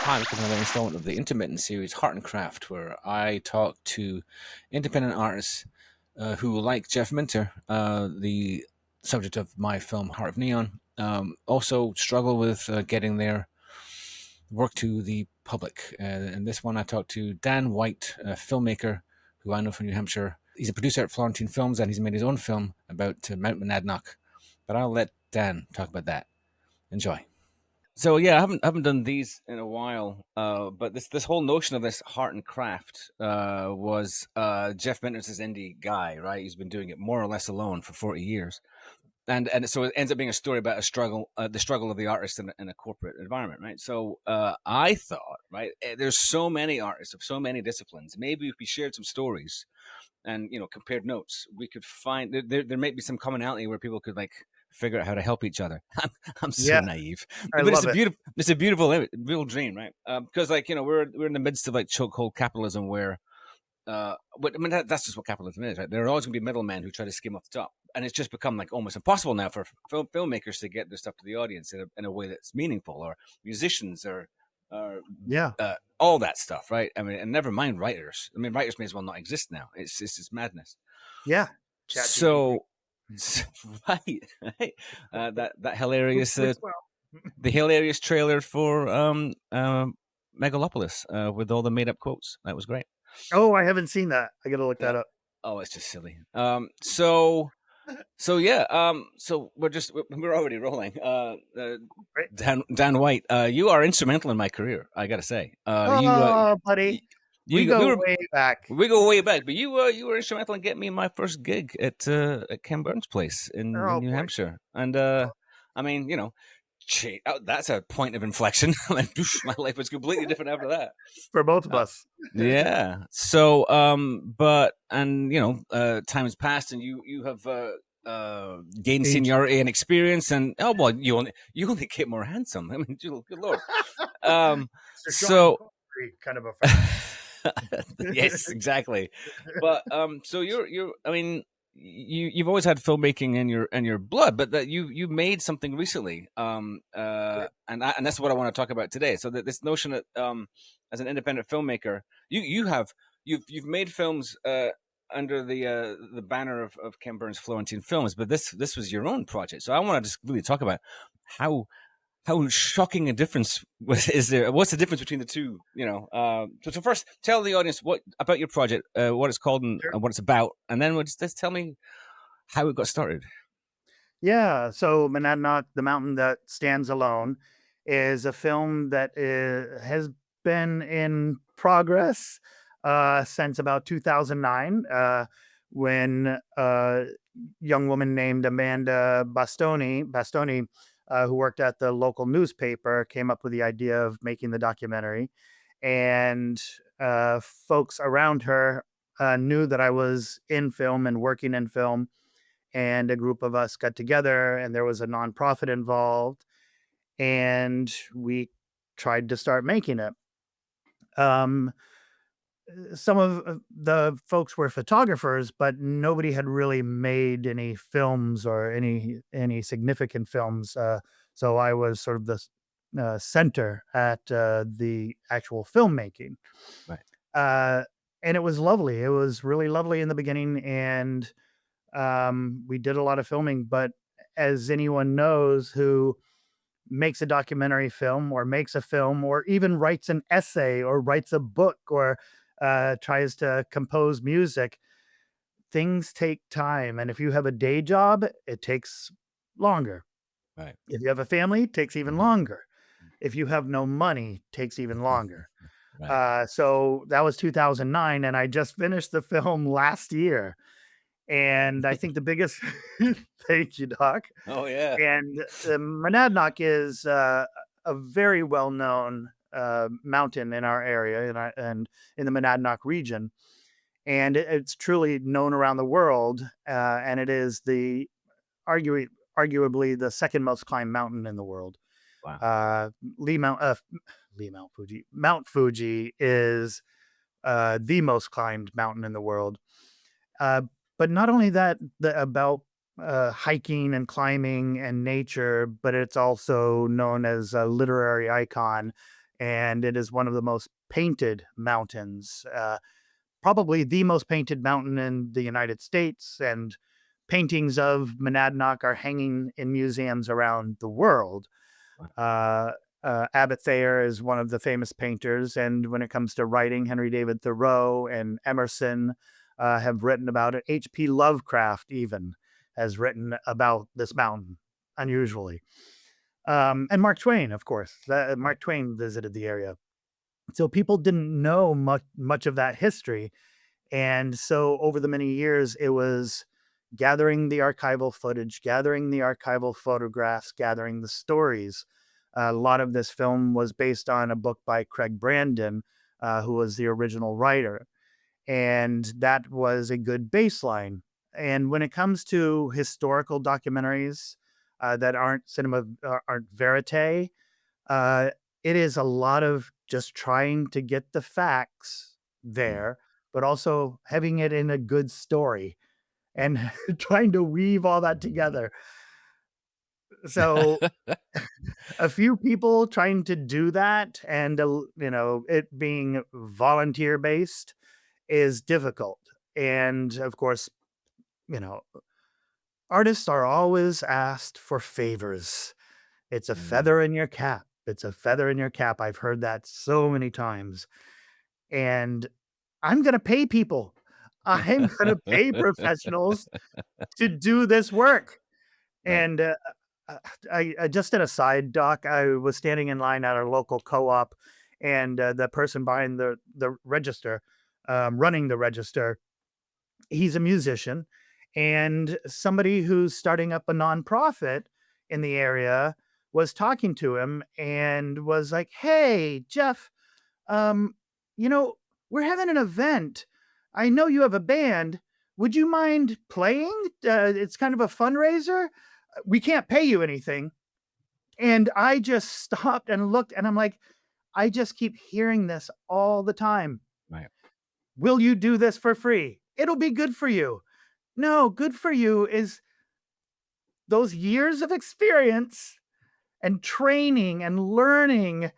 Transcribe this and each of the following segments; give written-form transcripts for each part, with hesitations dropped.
Hi, welcome to another installment of the intermittent series Heart and Craft, where I talk to independent artists who, like Jeff Minter, the subject of my film Heart of Neon, also struggle with getting their work to the public. In this one, I talked to Dan White, a filmmaker who I know from New Hampshire. He's a producer at Florentine Films, and he's made his own film about Mount Monadnock. But I'll let Dan talk about that. Enjoy. So yeah, I haven't done these in a while. But this whole notion of this heart and craft was Jeff Minter's this indie guy, right? He's been doing it more or less alone for 40 years, and so it ends up being a story about a struggle, the struggle of the artist in a corporate environment, right? So I thought, right, there's so many artists of so many disciplines. Maybe if we shared some stories and compared notes, we could find there might be some commonality where people could like figure out how to help each other. I'm so Yeah, naive, I but it's love a it. beautiful real dream, right? Because like we're in the midst of like chokehold capitalism where but I mean that's just what capitalism is, right? There are always going to be middlemen who try to skim off the top, and it's just become like almost impossible now for filmmakers to get their stuff to the audience in a way that's meaningful, or musicians, or Yeah, all that stuff, right? I mean, and never mind writers. I mean, writers may as well not exist now. It's just madness. yeah. Chat GPT. So, right, right. That hilarious Which well. the hilarious trailer for Megalopolis with all the made up quotes. That was great. Oh, I haven't seen that. I gotta look Yeah. that up. Oh, it's just silly. So yeah. So we're already rolling. Right. Dan White, you are instrumental in my career. I gotta say. Oh, buddy, we We go were way back. we go way back, but you were instrumental in getting me my first gig at Ken Burns' place in Oh New boy, Hampshire, and I mean, that's a point of inflection. My life was completely different after that. for both of Uh, us. yeah. So, but and time has passed, and you have gained Age. seniority and experience, and oh well, you only get more handsome. I mean, good lord. Um, Mr. Sean so. Connery kind of effect. Yes, exactly. But so you're I mean you've always had filmmaking in your blood, but that you made something recently, and that's what I want to talk about today. So that this notion that as an independent filmmaker, you've made films under the banner of Ken Burns' Florentine Films, but this was your own project. So I want to just really talk about how shocking a difference is there? What's the difference between the two? So first, tell the audience what about your project, what it's called, and Sure. what it's about, and then just tell me how it got started. Yeah. So Monadnock, the mountain that stands alone, is a film that has been in progress since about 2009, when a young woman named Amanda Bastoni, who worked at the local newspaper, came up with the idea of making the documentary. And folks around her knew that I was in film and working in film, and a group of us got together and there was a nonprofit involved, and we tried to start making it. um, some of the folks were photographers, but nobody had really made any films or any significant films, so I was sort of the center at the actual filmmaking. Right. uh, and it was lovely, it was really lovely in the beginning, and we did a lot of filming, but as anyone knows who makes a documentary film or makes a film or even writes an essay or writes a book or tries to compose music, things take time. And if you have a day job, it takes longer. Right. If you have a family, it takes even longer. If you have no money, it takes even longer. Right. So that was 2009, and I just finished the film last year. And I think the biggest thank you, Doc. Oh yeah. And Monadnock is a very well known mountain in our area, and in the Monadnock region. And it's truly known around the world. And it is arguably the second most climbed mountain in the world. Wow. Uh, Lee Mount, uh, Mount Fuji. Mount Fuji is the most climbed mountain in the world. Uh, but not only that, about hiking and climbing and nature, but it's also known as a literary icon and it is one of the most painted mountains, probably the most painted mountain in the United States, and paintings of Monadnock are hanging in museums around the world. Wow. Uh, Abbott Thayer is one of the famous painters, and when it comes to writing, Henry David Thoreau and Emerson have written about it. H.P. Lovecraft even has written about this mountain unusually. And Mark Twain, of course. Right. Mark Twain visited the area. So people didn't know much of that history. And so over the many years, it was gathering the archival footage, gathering the archival photographs, gathering the stories. A lot of this film was based on a book by Craig Brandon, who was the original writer. And that was a good baseline. And when it comes to historical documentaries that aren't verite, uh, it is a lot of just trying to get the facts Mm. there, but also having it in a good story and trying to weave all that together. So a few people trying to do that and it being volunteer based is difficult. And of course, you know, artists are always asked for favors. It's a Mm. feather in your cap. It's a feather in your cap. I've heard that so many times. And I'm going to pay people. I'm going to pay professionals to do this work. Right. And uh, I just did a side doc. I was standing in line at our local co-op, and the person behind the register, running the register, he's a musician and somebody who's starting up a nonprofit in the area was talking to him and was like, "Hey, Jeff, um, you know, we're having an event. I know you have a band. Would you mind playing? It's kind of a fundraiser. We can't pay you anything." And I just stopped and looked and I'm like, I just keep hearing this all the time. Right. Will you do this for free? It'll be good for you. No, good for you is those years of experience and training and learning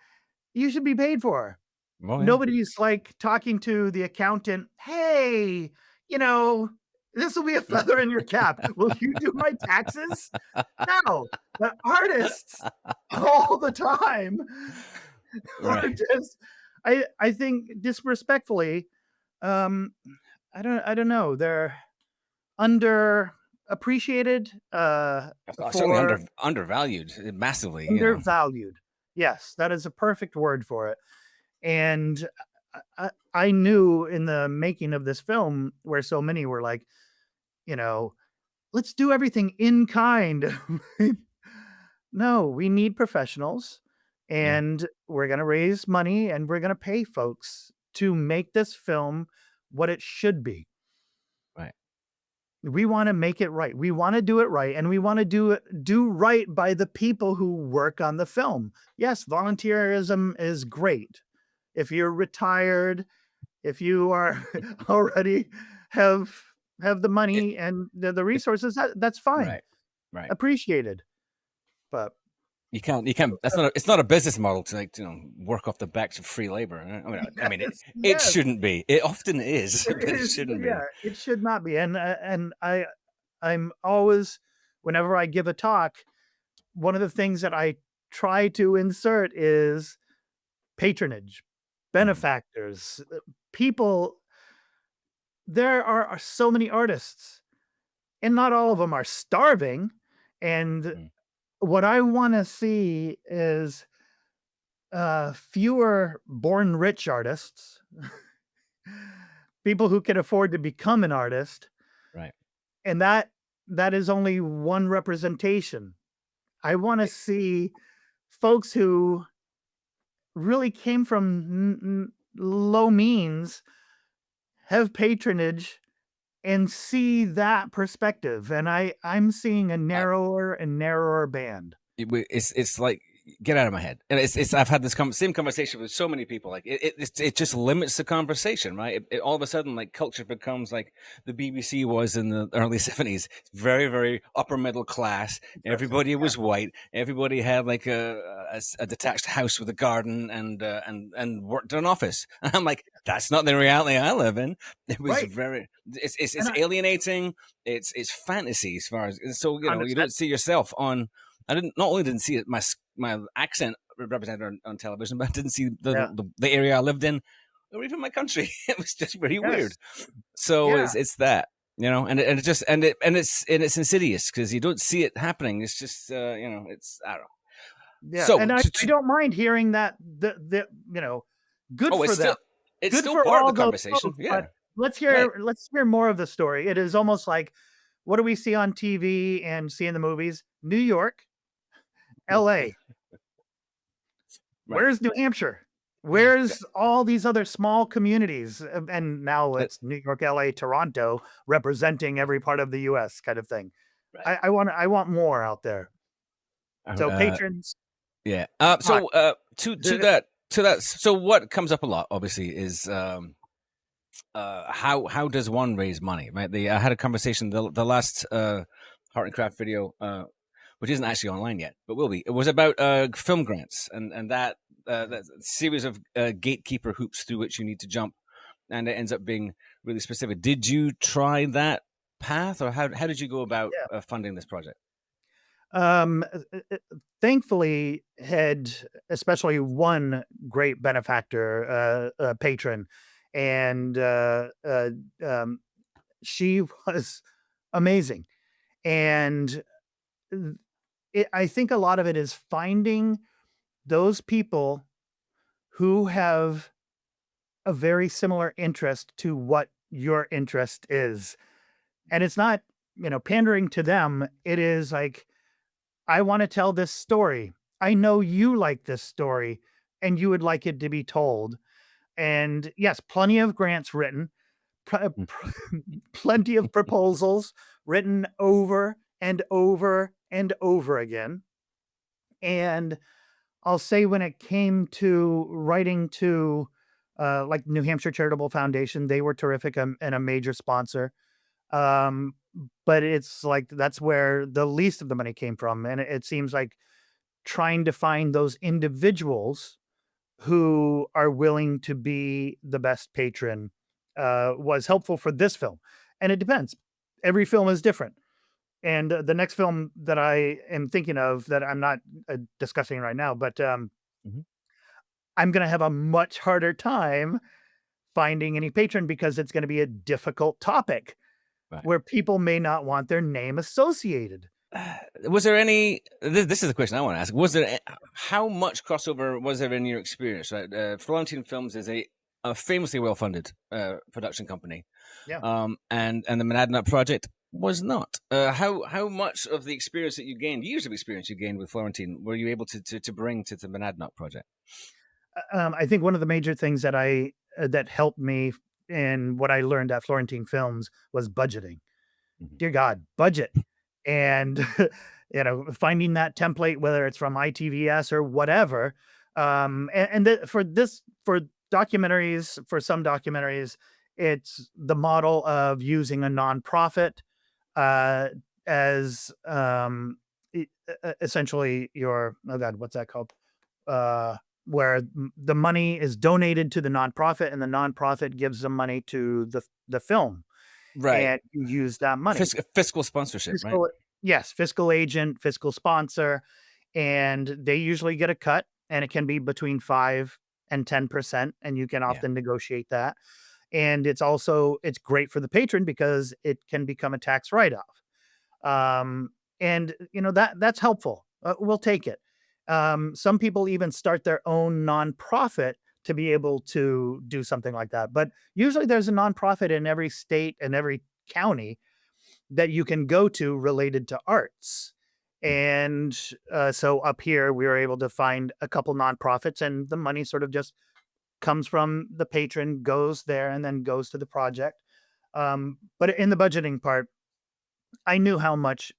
you should be paid for. Oh yeah. Nobody's like talking to the accountant, "Hey, you know, this will be a feather in your cap. Will you do my taxes?" No, the artists all the time are Right. just I think disrespectfully, um, I don't know, they're underappreciated, Certainly for undervalued massively. undervalued. Yes, that is a perfect word for it. And I knew in the making of this film where so many were like, you know, let's do everything in kind. No, we need professionals Yeah. and we're going to raise money and we're going to pay folks to make this film what it should be. Right. We wanna make it right. We wanna do it right, and we wanna do right by the people who work on the film. Yes, volunteerism is great. If you're retired, if you are already have have the It, money and the it resources, that's fine, right. Right. appreciated. But You can't. That's not. It's not a business model to, like, work off the backs of free labor. I mean, it yes, it yes, shouldn't be. It often is, it but it is, shouldn't yeah, be. it should not be, and I'm always whenever I give a talk, one of the things that I try to insert is patronage, Mm. benefactors, people. There are so many artists, and not all of them are starving. And Mm. what I want to see is fewer born rich artists, people who can afford to become an artist, Right. and that is only one representation. I want to It, see folks who really came from low means have patronage and see that perspective. And I'm seeing a I, narrower and narrower band. it's like get out of my head. And it's I've had this same conversation with so many people. Like it just limits the conversation, right? All of a sudden, like culture becomes like the BBC was in the early '70s. Very, very upper middle class. Interesting. Everybody Yeah. was white. Everybody had like a detached house with a garden and worked in an office. And I'm like, that's not the reality I live in. It was Right. very And it's alienating. It's fantasy as far as so you don't 100%. see yourself on. I didn't not only didn't see it my accent represented on television, but I didn't see Yeah. the area I lived in or even my country. It was just pretty weird. Yes. So Yeah. it's that and it just and it's insidious because you don't see it happening. It's just it's I don't know. Yeah. So And I don't mind hearing that you know, good oh, for them. it's Good still for part of the all those conversation. folks, but Yeah, right. let's hear more of the story. It is almost like what do we see on TV and see in the movies? New York, LA. Right. Where's New Hampshire? Where's all these other small communities? And now Uh, it's New York, LA, Toronto representing every part of the US kind of thing. right. I want more out there. So Uh, patrons, yeah. hi. To that. So what comes up a lot, obviously, is how does one raise money? Right. I had a conversation the last Heart and Craft video, which isn't actually online yet, but will be. It was about film grants and that series of gatekeeper hoops through which you need to jump, and it ends up being really specific. Did you try that path, or how did you go about Yeah. funding this project? Um, uh, uh, Thankfully, had especially one great benefactor, patron, and um, she was amazing. And I think a lot of it is finding those people who have a very similar interest to what your interest is. And it's not, pandering to them. It is like, I want to tell this story. I know you like this story and you would like it to be told. And yes, plenty of grants written, Mm. plenty of proposals written over and over and over again. And I'll say when it came to writing to like New Hampshire Charitable Foundation, they were terrific and a major sponsor. Um, but it's like that's where the least of the money came from. And it seems like trying to find those individuals who are willing to be the best patron was helpful for this film. And it depends. Every film is different. And the next film that I am thinking of that I'm not discussing right now, but Mhm. I'm going to have a much harder time finding any patron because it's going to be a difficult topic Right. where people may not want their name associated. Was there any? This is the question I want to ask. Was there how much crossover was there in your experience? Right, Florentine Films is a famously well funded production company, Yeah. and the Monadnock project was not. How much of the experience that you gained, years of experience you gained with Florentine, were you able to bring to the Monadnock project? I think one of the major things that that helped me in what I learned at Florentine Films was budgeting. Mhm. Dear God, budget. And, finding that template, whether it's from ITVS or whatever. For documentaries, for some documentaries, it's the model of using a nonprofit uh, as essentially your, oh God, what's that called? Uh, where the money is donated to the nonprofit and the nonprofit gives the money to the film Right, and you use that money. fiscal sponsorship, right? Fiscal Yes, fiscal agent, fiscal sponsor, and they usually get a cut, and it can be between 5 and 10%, and you can Yeah, often negotiate that. And it's great for the patron because it can become a tax write-off. Um, and that's helpful. We'll take it. Some people even start their own nonprofit to be able to do something like that. But usually there's a nonprofit in every state and every county that you can go to related to arts. mm, And so up here, we were able to find a couple nonprofits, and the money sort of just comes from the patron, goes there, and then goes to the project. But in the budgeting part, I knew how much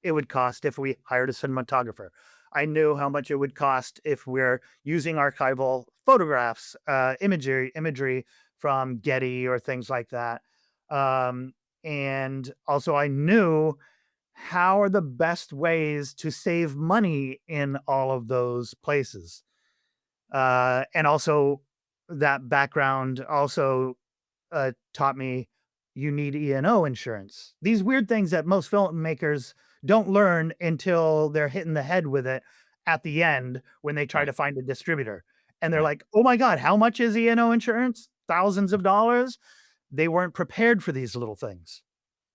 it would cost if we hired a cinematographer. I knew how much it would cost if we're using archival photographs, imagery from Getty or things like that. Um, and also, I knew how are the best ways to save money in all of those places. And also, that background also taught me you need E&O insurance. These weird things that most filmmakers don't learn until they're hitting the head with it at the end when they try Right. to find a distributor. And they're Right. like, "Oh my god, how much is E&O insurance? Thousands of dollars." They weren't prepared for these little things.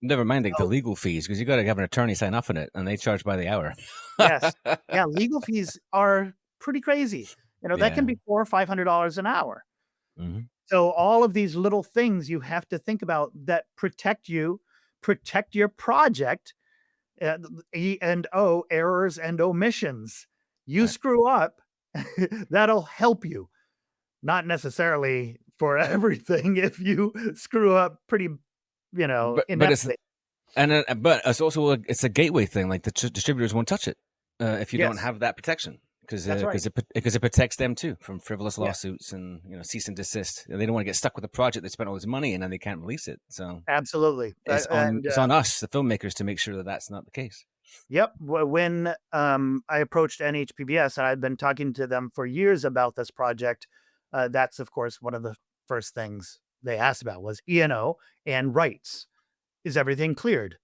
Never mind like the So, legal fees because you got to have an attorney sign off on it, and they charge by the hour. yes. Yeah, legal fees are pretty crazy. That can Yeah. be 4 or $500 an hour. Hmm. So all of these little things you have to think about that protect you, protect your project, E and O, errors and omissions. You Right. screw up, that'll help you, not necessarily for everything if you screw up pretty, But it's ineptly. but it's also it's a gateway thing. Like the distributors won't touch it if you don't Yes, have that protection because that's right. it protects them too from frivolous Yeah, lawsuits and cease and desist. They don't want to get stuck with a project they spent all this money in and they can't release it. So absolutely. it's on us, the filmmakers, to make sure that that's not the case. Yep. When I approached NHPBS, and I'd been talking to them for years about this project, that's of course one of the first things they asked about was E&O and rights. Is everything cleared?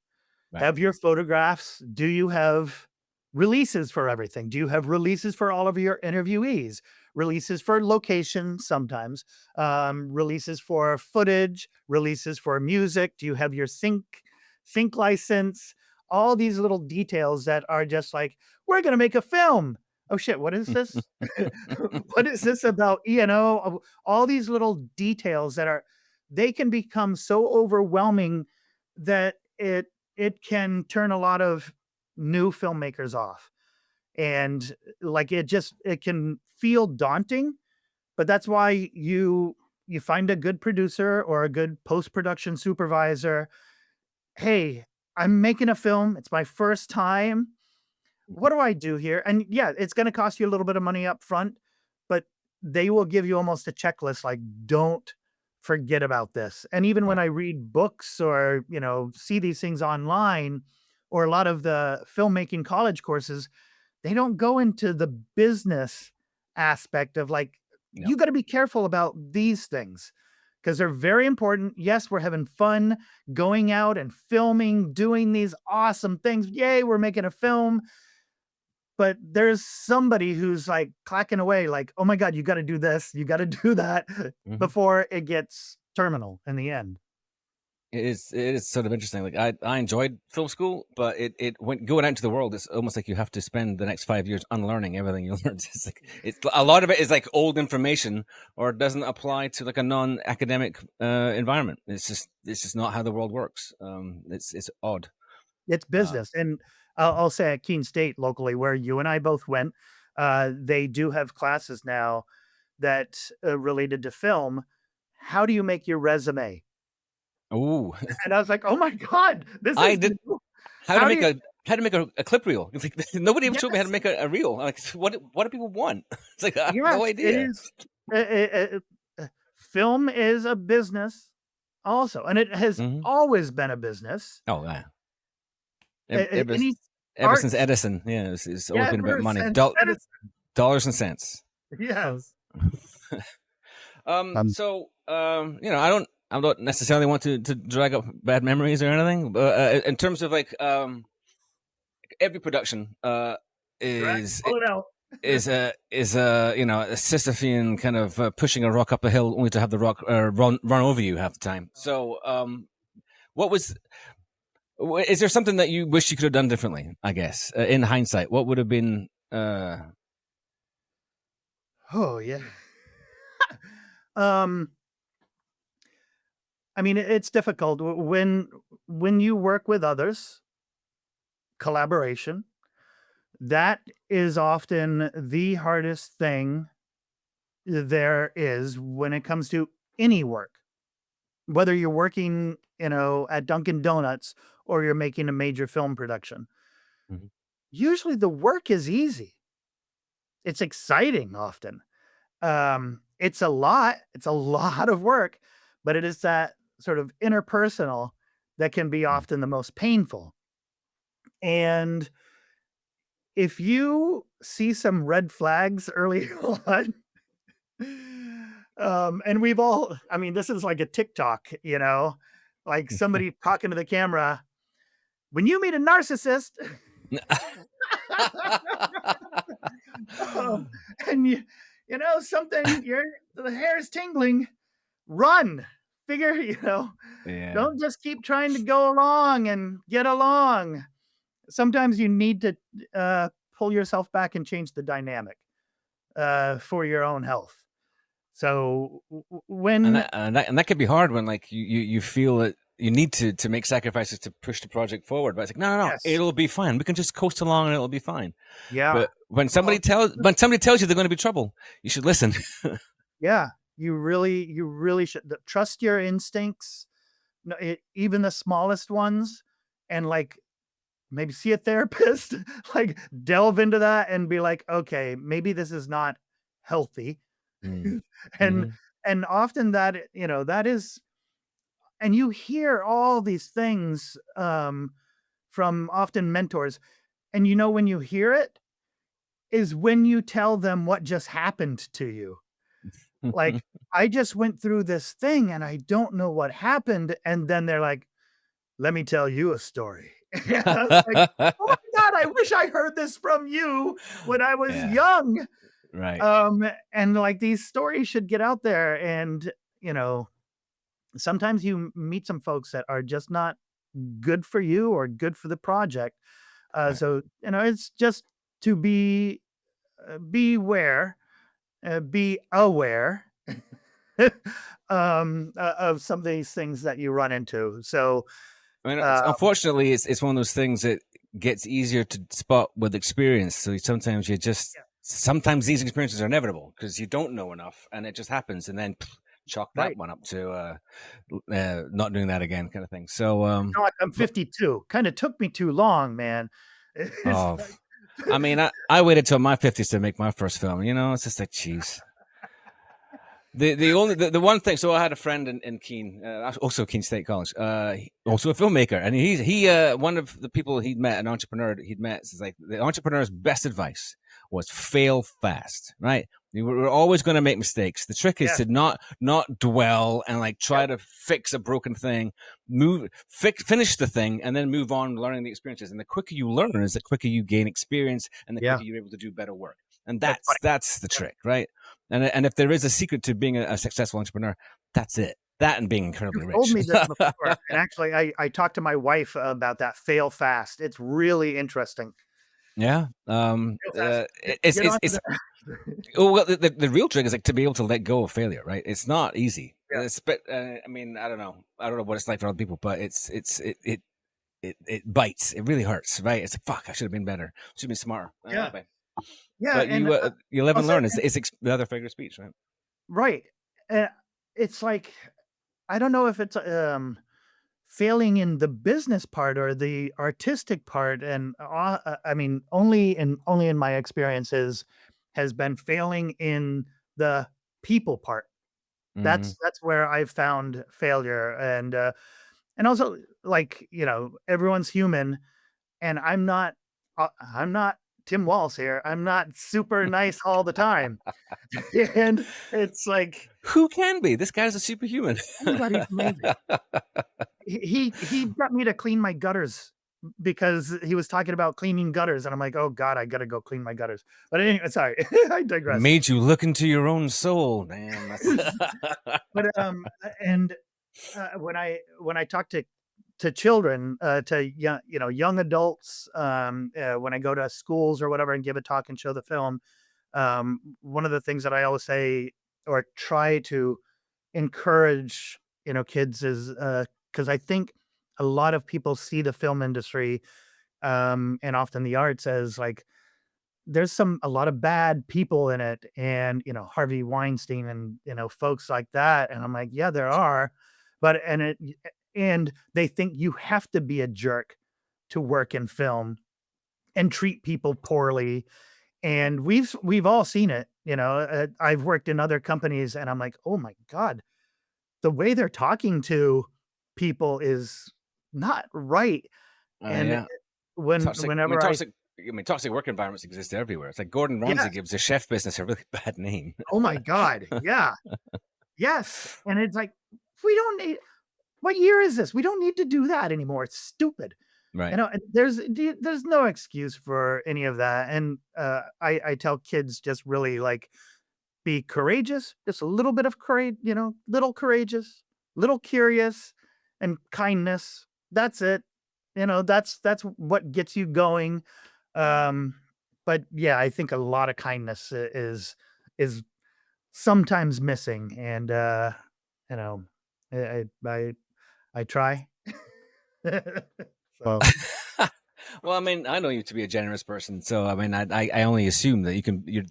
Right. Have your photographs? Do you have releases for everything? Do you have releases for all of your interviewees? Releases for location sometimes, releases for footage, releases for music. Do you have your sync license? All these little details that are just like, we're going to make a film. Oh shit, what is this? What is this about E&O? All these little details that are, they can become so overwhelming that it can turn a lot of new filmmakers off. And like it can feel daunting, but that's why you find a good producer or a good post-production supervisor. Hey, I'm making a film. It's my first time. What do I do here? And yeah, it's going to cost you a little bit of money up front, but they will give you almost a checklist like, don't forget about this. And even when Right. I read books or, see these things online or a lot of the filmmaking college courses, they don't go into the business aspect of like, No. you got to be careful about these things because they're very important. Yes, we're having fun going out and filming, doing these awesome things. Yay, we're making a film, but there's somebody who's like clacking away, like, oh my God, you got to do this, you got to do that Hmm. before it gets terminal in the end. It is sort of interesting. Like I enjoyed film school, but it went going out into the world. It's almost like you have to spend the next 5 years unlearning everything you learned. It's like it's a lot of it is like old information or it doesn't apply to like a non-academic environment. It's just not how the world works. It's odd. It's Uh, business. And I'll say at Keene State locally, where you and I both went, they do have classes now that related to film. How do you make your resume? oh, And I was like, oh my God, this I is did new. how to How do make you, a clip reel. It's like nobody ever showed me how to yes, make a reel. Like what do people want? It's like I have no yes, it idea. is. Film is a business also, and it has Hmm. always been a business. Oh yeah. Ever, Any ever since arts, Edison, yeah, it's always yeah, been about ever money, since Edison. dollars and cents. Yes. So I don't necessarily want to drag up bad memories or anything, but in terms of like every production is Pull it out. is a Sisyphean kind of pushing a rock up a hill only to have the rock run over you half the time. So what was is there something that you wish you could have done differently? I guess in hindsight, what would have been Oh yeah. Um, I mean, it's difficult when you work with others, collaboration, that is often the hardest thing there is when it comes to any work. Whether you're working, at Dunkin' Donuts or you're making a major film production. Mhm. Usually the work is easy. it's exciting often. It's a lot of work, but it is that sort of interpersonal that can be Mm. often the most painful. And if you see some red flags early on, and we've all, I mean, this is like a TikTok, like somebody talking to the camera. When you meet a narcissist, um, and something, the hair is tingling, run. Figure, Yeah. don't just keep trying to go along and get along. Sometimes you need to pull yourself back and change the dynamic for your own health. So and when that could be hard when like you feel that you need to make sacrifices to push the project forward, but it's like no, yes, it'll be fine. We can just coast along and it'll be fine. yeah, But when well, somebody tells you they're going to be trouble, you should listen. yeah, you really should trust your instincts, no, even the smallest ones, and like maybe see a therapist, like delve into that and be like, okay, maybe this is not healthy. Mm. and Hmm. and often that is, and you hear all these things from often mentors, and when you hear it is when you tell them what just happened to you. Like, I just went through this thing and I don't know what happened. And then they're like, let me tell you a story. And I was like, oh my God, I wish I heard this from you when I was Yeah, young. right. And like these stories should get out there. And, you know, sometimes you meet some folks that are just not good for you or good for the project. Right. So, it's just to beware, be aware of some of these things that you run into. So, I mean, uh, unfortunately, it's one of those things that gets easier to spot with experience. So sometimes sometimes these experiences are inevitable because you don't know enough, and it just happens, and then chalk that right. one up to not doing that again, kind of thing. So, I'm but 52. Kind of took me too long, man. It's oh, like, I mean, I waited till my 50s to make my first film. You know, it's just like, jeez. The one thing. So I had a friend in Keene, also Keene State College, also a filmmaker, and he one of the people he'd met, an entrepreneur he'd met, is like the entrepreneur's best advice was fail fast. Right? We're always going to make mistakes. The trick is yes, to not dwell and like try yep, to fix a broken thing, finish the thing, and then move on, learning the experiences. And the quicker you learn, is the quicker you gain experience, and the yeah, quicker you're able to do better work. And that's funny. that's the Yep. trick, right? And if there is a secret to being a successful entrepreneur, that's it. That and being incredibly You've told rich. me this before, and actually, I talked to my wife about that. Fail fast. It's really interesting. Yeah. Fail fast. Get on to It's the. oh, well, the real trick is like to be able to let go of failure, right? It's not easy. Yeah, But I mean, I don't know what it's like for other people, but it bites. It really hurts, right? It's like fuck. I should have been better. Should have been smarter. yeah, Anyway, yeah, but and you live I'll and say, learn. It's the other figure of speech, right? right. Uh, it's like I don't know if it's failing in the business part or the artistic part, and I mean, only in my experiences has been failing in the people part. Mm-hmm. That's where I've found failure, and also like everyone's human, and I'm not Tim Walz here. I'm not super nice all the time, and it's like, Who can be? This guy's a superhuman. oh my god, he's amazing. He got me to clean my gutters because he was talking about cleaning gutters, and I'm like, "Oh god, I gotta go clean my gutters." But anyway, sorry, I digress. Made you look into your own soul. Damn, that's But, and, when I talk to children, to young adults, when I go to schools or whatever and give a talk and show the film, one of the things that I always say or try to encourage, kids is, because I think a lot of people see the film industry, and often the arts as like there's a lot of bad people in it, and Harvey Weinstein and folks like that, and I'm like, yeah, there are, but and they think you have to be a jerk to work in film and treat people poorly, And we've all seen it, you know, I've worked in other companies and I'm like, "Oh my god, the way they're talking to people is not right." And Yeah, toxic. I mean, whenever I toxic work environments exist everywhere. It's like Gordon Ramsay yes, gives the chef business a really bad name. oh my god, yeah, yes, and it's like, we don't need what year is this? We don't need to do that anymore, it's stupid. You Right. know, and there's no excuse for any of that, and, I tell kids just really, like, be courageous, just a little bit of courage, you know, little courageous, little curious, and kindness. That's it. You know, that's what gets you going. Um, but yeah, I think a lot of kindness is sometimes missing, and you know, I try. So Well, I mean, I know you to be a generous person, so I mean, I only assume that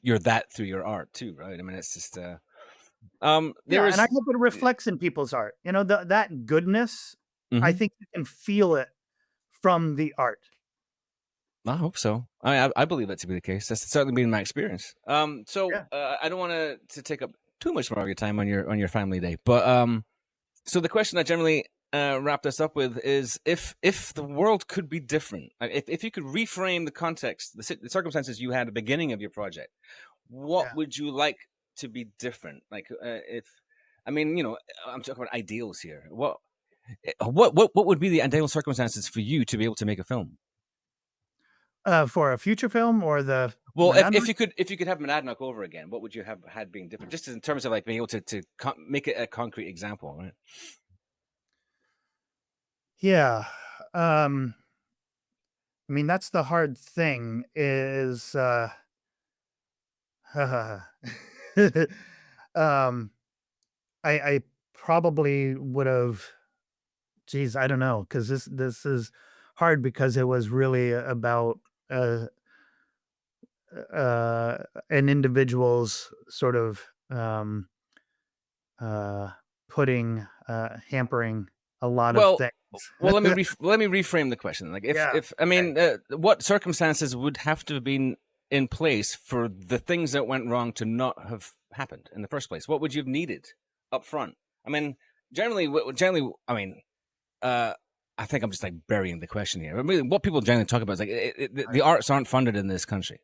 you're that through your art too, right? I mean, it's just there yeah, and I is. hope it reflects in people's art. You know, that goodness, I Mhm. think you can feel it from the art. I hope so. I believe that to be the case. That's certainly been my experience. So Yeah, I don't want to take up too much more of your time on your family day, but so the question I generally wrap this up with is if the world could be different, if you could reframe the context, the circumstances you had at the beginning of your project, what yeah. would you like to be different? Like if I mean, you know, I'm talking about ideals here. What would be the ideal circumstances for you to be able to make a film? For a future film or the Well, Monadnock? if you could have Monadnock over again, what would you have had being different? Just in terms of like being able make it a concrete example, right? Yeah. Um, I mean, that's the hard thing is, um, I probably would've geez, I don't know, know, because this is hard because it was really about, uh, an individual's sort of, uh, hampering a lot of Well, things. let me reframe the question. Like, Yeah, if I okay. mean, what circumstances would have to have been in place for the things that went wrong to not have happened in the first place? What would you have needed up front? I mean, generally, I mean, uh, I think I'm just like burying the question here. I mean, what people generally talk about is like the Right. arts aren't funded in this country,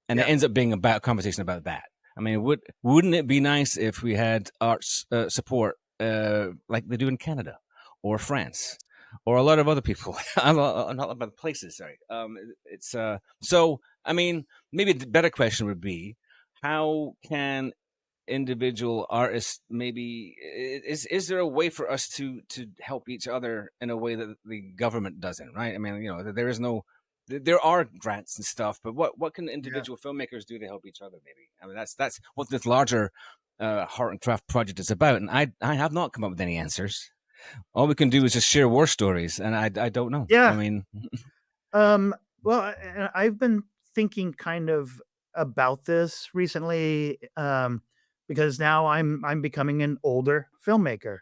and it Yeah, ends up being about a conversation about that. I mean, wouldn't it be nice if we had arts support like they do in Canada or France or a lot of other people? I'm not about places. Sorry. It's so. I mean, maybe the better question would be, how can individual artists maybe is there a way for us to help each other in a way that the government doesn't, right? I mean, you know, there is no there are grants and stuff, but what can yeah. individual filmmakers do to help each other? Maybe I mean that's what this larger heart and craft project is about, and I have not come up with any answers. All we can do is just share war stories, and I don't know. I Yeah. mean, Um, well, I've been thinking kind of about this recently, because now I'm becoming an older filmmaker.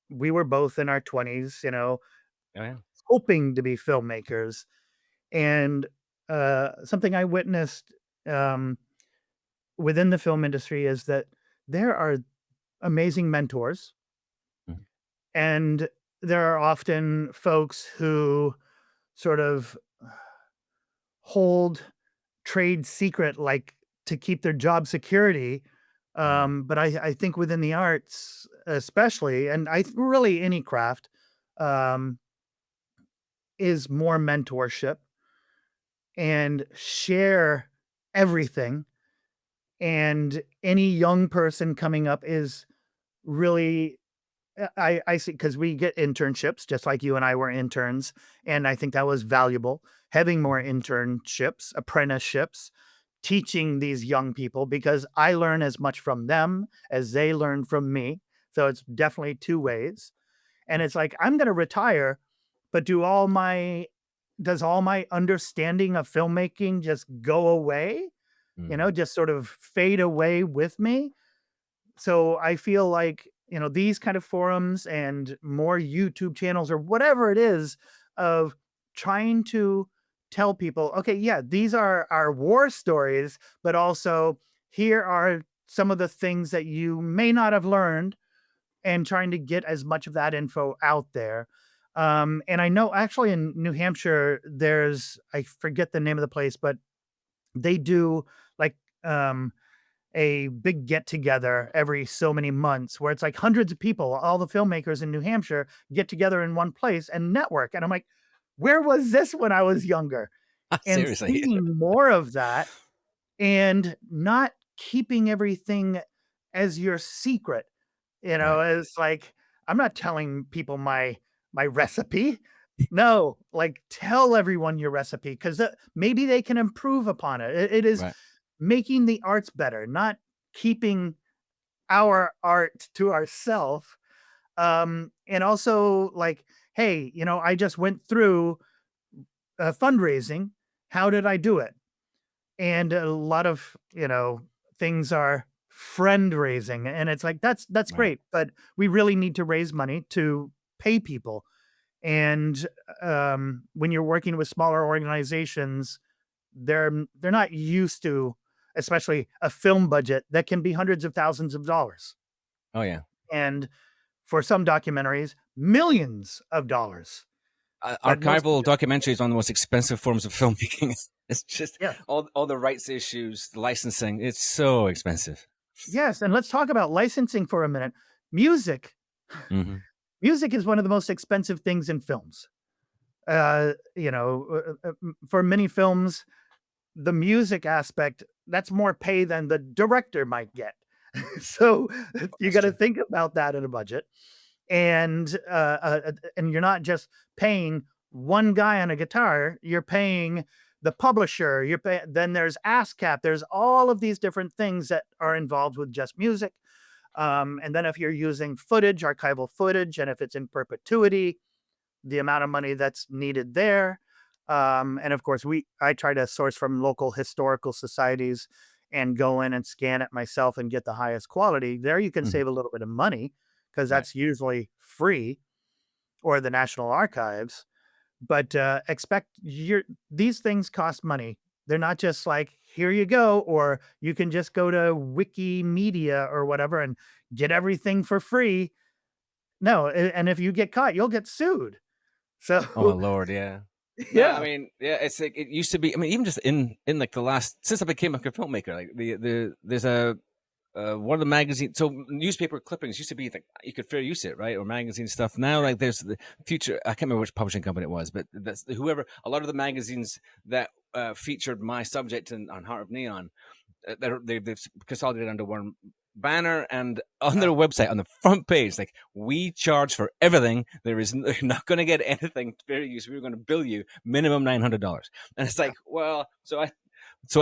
We were both in our 20s, you know, oh yeah. hoping to be filmmakers. And something I witnessed um, within the film industry is that there are amazing mentors, Mhm. and there are often folks who sort of hold trade secret, like, to keep their job security. Right. But I think within the arts, especially, and really any craft, um, is more mentorship and share everything. And any young person coming up is really I see because we get internships just like you and I were interns, and I think that was valuable, having more internships, apprenticeships, teaching these young people because I learn as much from them as they learn from me. So it's definitely 2 ways. And it's like, I'm gonna retire, but does all my understanding of filmmaking just go away? You Mm. know, just sort of fade away with me? So I feel like, you know, these kind of forums and more YouTube channels or whatever it is of trying to tell people, okay, yeah, these are our war stories, but also here are some of the things that you may not have learned, and trying to get as much of that info out there. And I know actually in New Hampshire, I forget the name of the place, but they do like um, a big get together every so many months where it's like hundreds of people, all the filmmakers in New Hampshire get together in one place and network. And I'm like, where was this when I was younger? And Seriously. seeing more of that and not keeping everything as your secret. Right. It's like, I'm not telling people my recipe. No, like, tell everyone your recipe 'cause, maybe they can improve upon it. It is Right. making the arts better, not keeping our art to ourself. And also, like, "Hey, I just went through, fundraising. How did I do it?" And a lot of, things are friend raising, and it's like, that's Right. great, but we really need to raise money to pay people. And, when you're working with smaller organizations, they're not used to, especially a film budget that can be hundreds of thousands of dollars, Oh yeah. and for some documentaries, millions of dollars, but most of Archival it. documentary is one of the most expensive forms of filmmaking. It's just Yeah. all the rights issues, the licensing. It's so expensive. Yes, and let's talk about licensing for a minute. Music. Hmm. Music is one of the most expensive things in films. For many films, the music aspect, that's more pay than the director might get. So, you That's gotta true. think about that in a budget, and you're not just paying one guy on a guitar, you're paying the publisher, then there's ASCAP, there's all of these different things that are involved with just music, and then if you're using footage, archival footage, and if it's in perpetuity, the amount of money that's needed there. And of course, I try to source from local historical societies and go in and scan it myself and get the highest quality. There, you can Hmm. save a little bit of money because Right. that's usually free, or the National Archives. But expect these things cost money. They're not just like, here you go, or you can just go to Wikimedia or whatever and get everything for free. No, and if you get caught, you'll get sued. Oh So, Lord, yeah. No, I yeah. mean, yeah, it's like it used to be. I mean, even just in like the last since I became like a filmmaker, like there's a one of the magazines. So newspaper clippings used to be like you could fair use it, right, or magazine stuff. Now, like there's the future. I can't remember which publishing company it was, but that's whoever. A lot of the magazines that featured my subject on Heart of Neon, they've consolidated under one banner, and on their Oh, website on the front page, like, we charge for everything. There is you're not going to get anything fair use. We're going to bill you minimum $900. And it's yeah, like, well, so at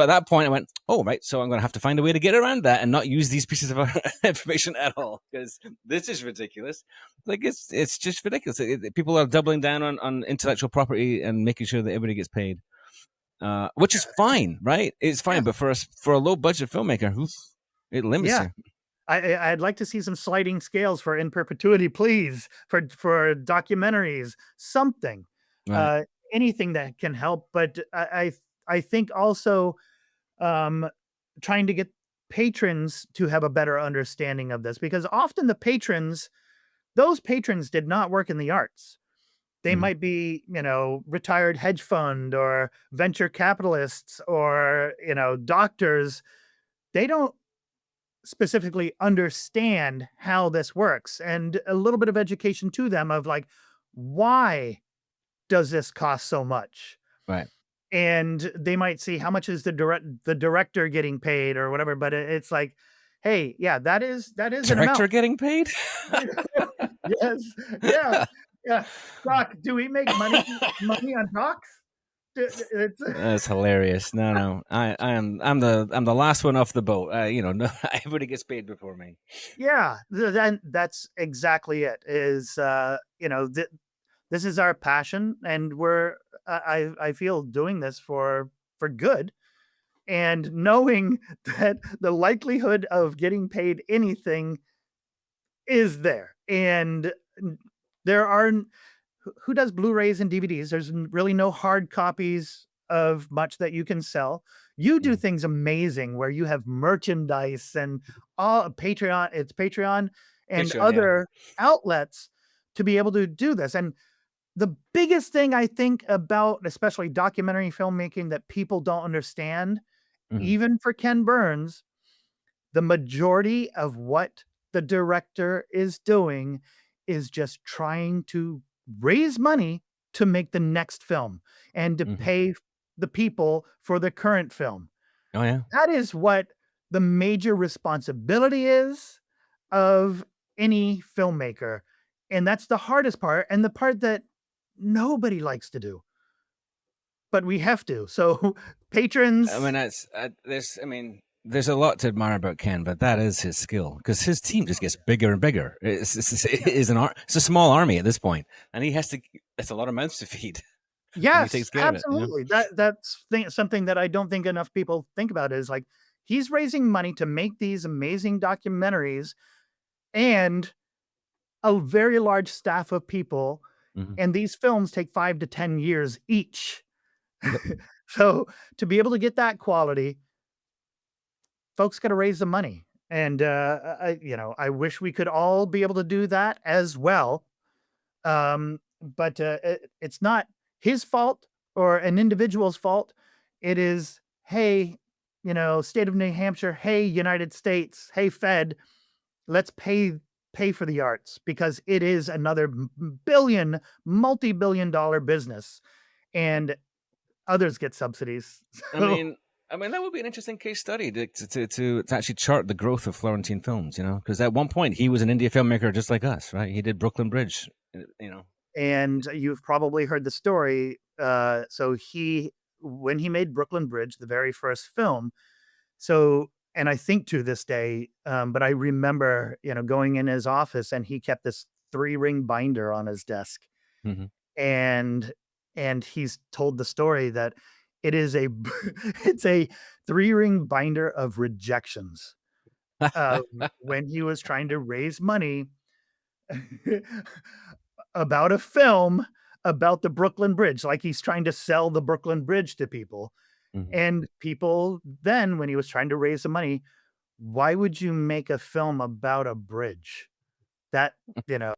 that point I went, oh right, so I'm going to have to find a way to get around that and not use these pieces of information at all, because this is ridiculous. Like, it's just ridiculous. People are doubling down on intellectual property and making sure that everybody gets paid, which is fine, right? It's yeah, fine, but for a low budget filmmaker, oof, it limits yeah. you. I'd like to see some sliding scales for in perpetuity, please, for documentaries, something, Right. uh, anything that can help. But I think also, um, trying to get patrons to have a better understanding of this, because often those patrons did not work in the arts. They Mhm. might be, retired hedge fund or venture capitalists or, doctors. They don't specifically understand how this works, and a little bit of education to them of like, why does this cost so much? Right. And they might see how much is the director getting paid or whatever, but it's like, hey, yeah, that is an amount. Director getting paid? Yes, yeah, yeah. Doc, do we make money on docs? It's That's hilarious. No, no, I'm the last one off the boat. No, everybody gets paid before me. yeah, then that's exactly it. Is this is our passion, and I feel doing this for good, and knowing that the likelihood of getting paid anything is there, and there are who does Blu-rays and DVDs. There's really no hard copies of much that you can sell. You do Mhm. things amazing where you have merchandise and all Patreon, it's Patreon and Patreon, yeah. other outlets to be able to do this. And the biggest thing I think about, especially documentary filmmaking, that people don't understand, Mhm. even for Ken Burns, the majority of what the director is doing is just trying to raise money to make the next film and to Mhm. pay the people for the current film. Oh, yeah. That is what the major responsibility is of any filmmaker, and that's the hardest part and the part that nobody likes to do, but we have to. So, I mean, patrons. that's I mean, there's a lot to admire about Ken, but that is his skill because his team just gets bigger and bigger. It Yeah. is it's a small army at this point, and he has to. It's a lot of mouths to feed, and he Yes, takes care of it. You know. absolutely. That's something that I don't think enough people think about is, like, he's raising money to make these amazing documentaries and a very large staff of people, Hmm. and these films take 5 to 10 years each. Yep. So, to be able to get that quality, folks gotta raise the money, and, I wish we could all be able to do that as well. But it's not his fault or an individual's fault. It is, hey, state of New Hampshire, hey, United States, hey, Fed, let's pay for the arts because it is another billion, multi-billion dollar business, and others get subsidies. I So, mean, that would be an interesting case study to actually chart the growth of Florentine films. You know, because at one point he was an indie filmmaker just like us, right? He did Brooklyn Bridge. You know. and you've probably heard the story. So when he made Brooklyn Bridge, the very first film, so, and I think to this day, but I remember, going in his office and he kept this 3-ring binder on his desk. Hmm. And he's told the story that it is a it's a 3-ring binder of rejections, when he was trying to raise money about a film about the Brooklyn Bridge, like he's trying to sell the Brooklyn Bridge to people. Hmm. And people then, when he was trying to raise the money, why would you make a film about a bridge? That, you know,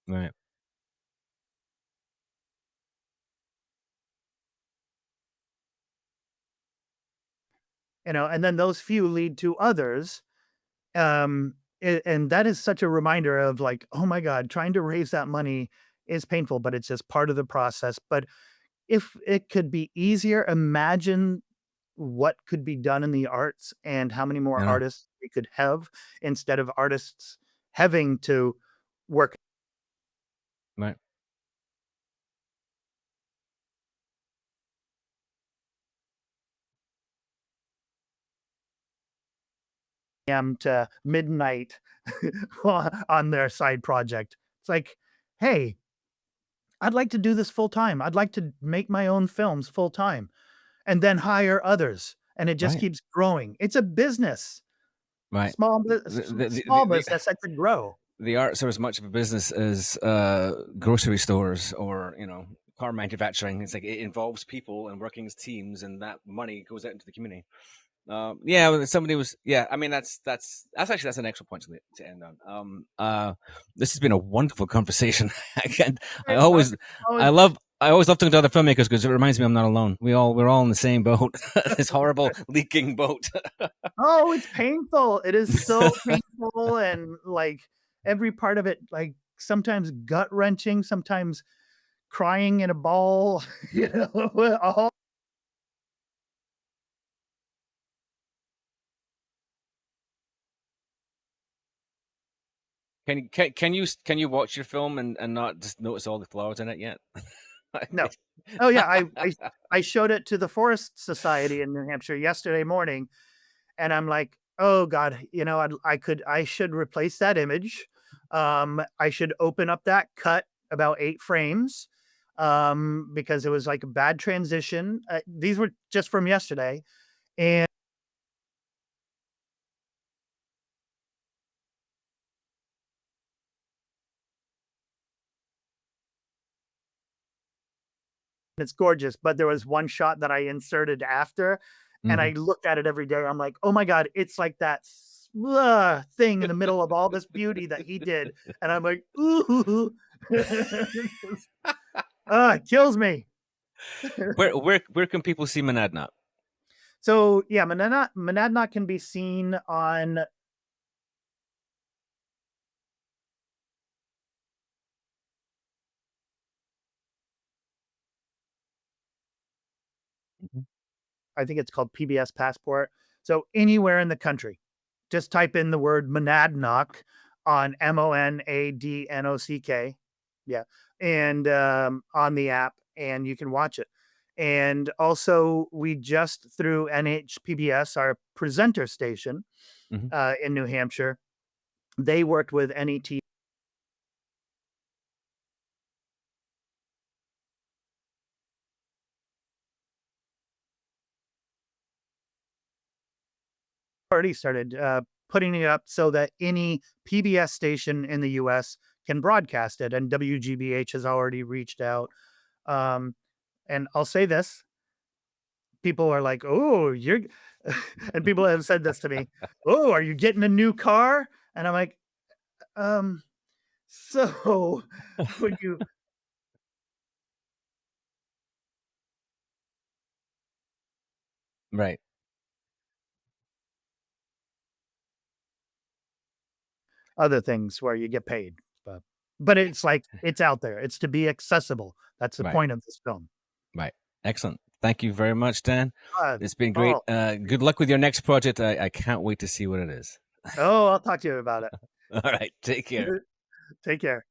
Right. and then those few lead to others. And that is such a reminder of like, oh my God, trying to raise that money is painful, but it's just part of the process. But if it could be easier, imagine what could be done in the arts and how many more You know. artists we could have instead of artists having to work Right. to midnight on their side project. It's like, hey, I'd like to do this full time. I'd like to make my own films full time and then hire others. And it just Right. keeps growing. It's a business, Right. small business that could grow. The arts are as much of a business as grocery stores or car manufacturing. It's like it involves people and working as teams, and that money goes out into the community. Yeah, somebody was. Yeah, I mean that's an excellent point to end on. This has been a wonderful conversation. Again, I Right, always, always I always love talking to other filmmakers because it reminds me I'm not alone. We're all in the same boat. This horrible leaking boat. oh, it's painful. It is so painful and, like, every part of it, like, sometimes gut-wrenching, sometimes crying in a ball, all. Can you watch your film and not just notice all the flaws in it yet? No. Oh, yeah, I showed it to the Forest Society in New Hampshire yesterday morning, and I'm like, "Oh god, I should replace that image. I should open up that cut about 8 frames, because it was like a bad transition." These were just from yesterday, and It's gorgeous, but there was one shot that I inserted after, and Hmm. I look at it every day. I'm like, "Oh my god, it's like that thing in the middle of all this beauty that he did," and I'm like, "Ooh." It kills me. Where can people see Monadnock? So, yeah, Monadnock can be seen on Mhm. I think it's called PBS Passport. So anywhere in the country, just type in the word Monadnock on Monadnock. Yeah. And on the app, and you can watch it. And also, we just through NHPBS, our presenter station Hmm. in New Hampshire, they worked with NET already started putting it up so that any PBS station in the US can broadcast it. And WGBH has already reached out. Um, and I'll say this, people are like, "Oh, you're," and people have said this to me, "Oh, are you getting a new car?" And I'm like, um, so when you Right. other things where you get paid, but it's like it's out there. It's to be accessible. That's the Right. point of this film. Right. Excellent. Thank you very much, Dan. Uh, It's been great. oh, Good luck with your next project. I can't wait to see what it is. oh, I'll talk to you about All right. Take care. it. Take care.